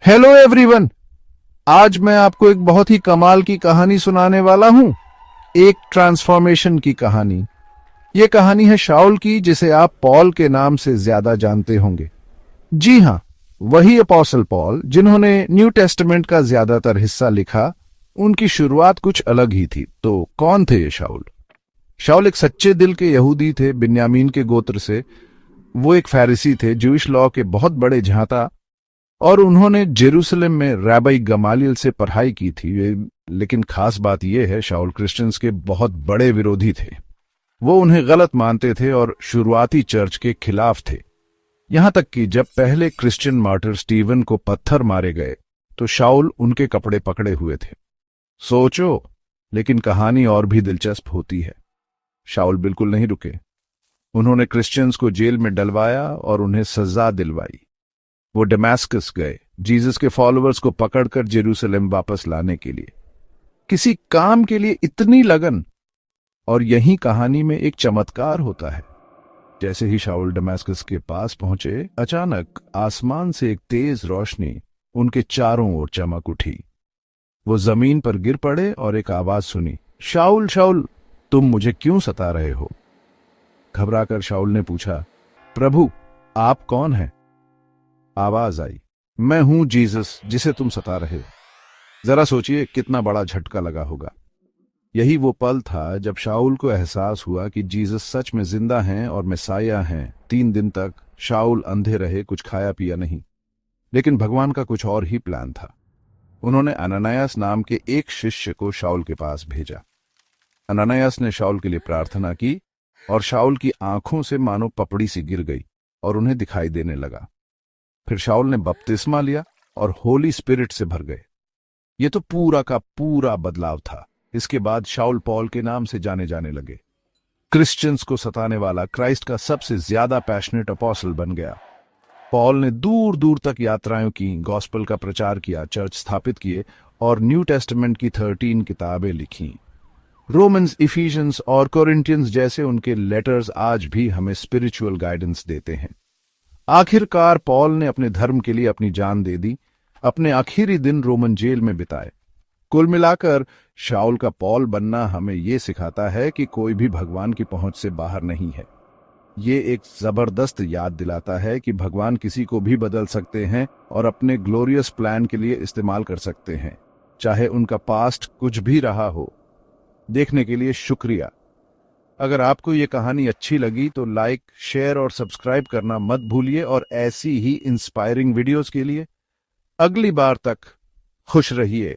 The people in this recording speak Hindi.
Hello everyone. आज मैं आपको एक बहुत ही कमाल की कहानी सुनाने वाला हूं। एक ट्रांसफॉर्मेशन की कहानी। यह कहानी है शाऊल की, जिसे आप पॉल के नाम से ज्यादा जानते होंगे। जी हां, वही अपोस्टल पॉल जिन्होंने न्यू टेस्टामेंट का ज्यादातर हिस्सा लिखा। उनकी शुरुआत कुछ अलग ही थी। तो कौन थे ये शाऊल? शाऊल एक सच्चे दिल के यहूदी थे, बिन्यामीन के गोत्र से। वो एक फैरिसी थे, ज्यूइश लॉ के बहुत बड़े झांता, और उन्होंने जेरूसलम में रैबाई गमालियल से पढ़ाई की थी। लेकिन खास बात यह है, शाऊल क्रिश्चियंस के बहुत बड़े विरोधी थे। वो उन्हें गलत मानते थे और शुरुआती चर्च के खिलाफ थे। यहां तक कि जब पहले क्रिश्चियन मार्टर स्टीवन को पत्थर मारे गए तो शाऊल उनके कपड़े पकड़े हुए थे। सोचो, लेकिन कहानी और भी दिलचस्प होती है। शाऊल बिल्कुल नहीं रुके। उन्होंने क्रिश्चियंस को जेल में डलवाया और उन्हें सजा दिलवाई। वो दमास्कस गए, जीसस के फॉलोअर्स को पकड़कर जेरूसलम वापस लाने के लिए। किसी काम के लिए इतनी लगन। और यही कहानी में एक चमत्कार होता है। जैसे ही शाऊल दमास्कस के पास पहुंचे, अचानक आसमान से एक तेज रोशनी उनके चारों ओर चमक उठी। वो जमीन पर गिर पड़े और एक आवाज सुनी, शाऊल शाऊल, तुम मुझे क्यों सता रहे हो? घबराकर शाऊल ने पूछा, प्रभु, आप कौन हैं? आवाज आई, मैं हूं जीसस, जिसे तुम सता रहे हो। जरा सोचिए, कितना बड़ा झटका लगा होगा। यही वो पल था जब शाऊल को एहसास हुआ कि जीसस सच में जिंदा हैं और मैसाया हैं। 3 दिन तक शाऊल अंधे रहे, कुछ खाया पिया नहीं। लेकिन भगवान का कुछ और ही प्लान था। उन्होंने अननियास नाम के एक शिष्य को शाऊल के पास भेजा। अननियास ने शाऊल के लिए प्रार्थना की और शाऊल की आंखों से मानो पपड़ी सी गिर गई और उन्हें दिखाई देने लगा। फिर शाऊल ने बपतिस्मा लिया और होली स्पिरिट से भर गए। ये तो पूरा का पूरा बदलाव था। इसके बाद शाऊल पॉल के नाम से जाने जाने लगे। क्रिश्चियंस को सताने वाला क्राइस्ट का सबसे ज्यादा पैशनेट अपोस्टल बन गया। पॉल ने दूर दूर तक यात्राएं की, गॉस्पेल का प्रचार किया, चर्च स्थापित किए और न्यू टेस्टामेंट की 13 किताबें लिखी। रोमन्स, इफिशियंस और कोरिंथियंस जैसे उनके लेटर्स आज भी हमें स्पिरिचुअल गाइडेंस देते हैं। आखिरकार पॉल ने अपने धर्म के लिए अपनी जान दे दी, अपने आखिरी दिन रोमन जेल में बिताए। कुल मिलाकर शाऊल का पॉल बनना हमें यह सिखाता है कि कोई भी भगवान की पहुंच से बाहर नहीं है। ये एक जबरदस्त याद दिलाता है कि भगवान किसी को भी बदल सकते हैं और अपने ग्लोरियस प्लान के लिए इस्तेमाल कर सकते हैं, चाहे उनका पास्ट कुछ भी रहा हो। देखने के लिए शुक्रिया। अगर आपको ये कहानी अच्छी लगी तो लाइक, शेयर और सब्सक्राइब करना मत भूलिए, और ऐसी ही इंस्पायरिंग वीडियोस के लिए अगली बार तक खुश रहिए।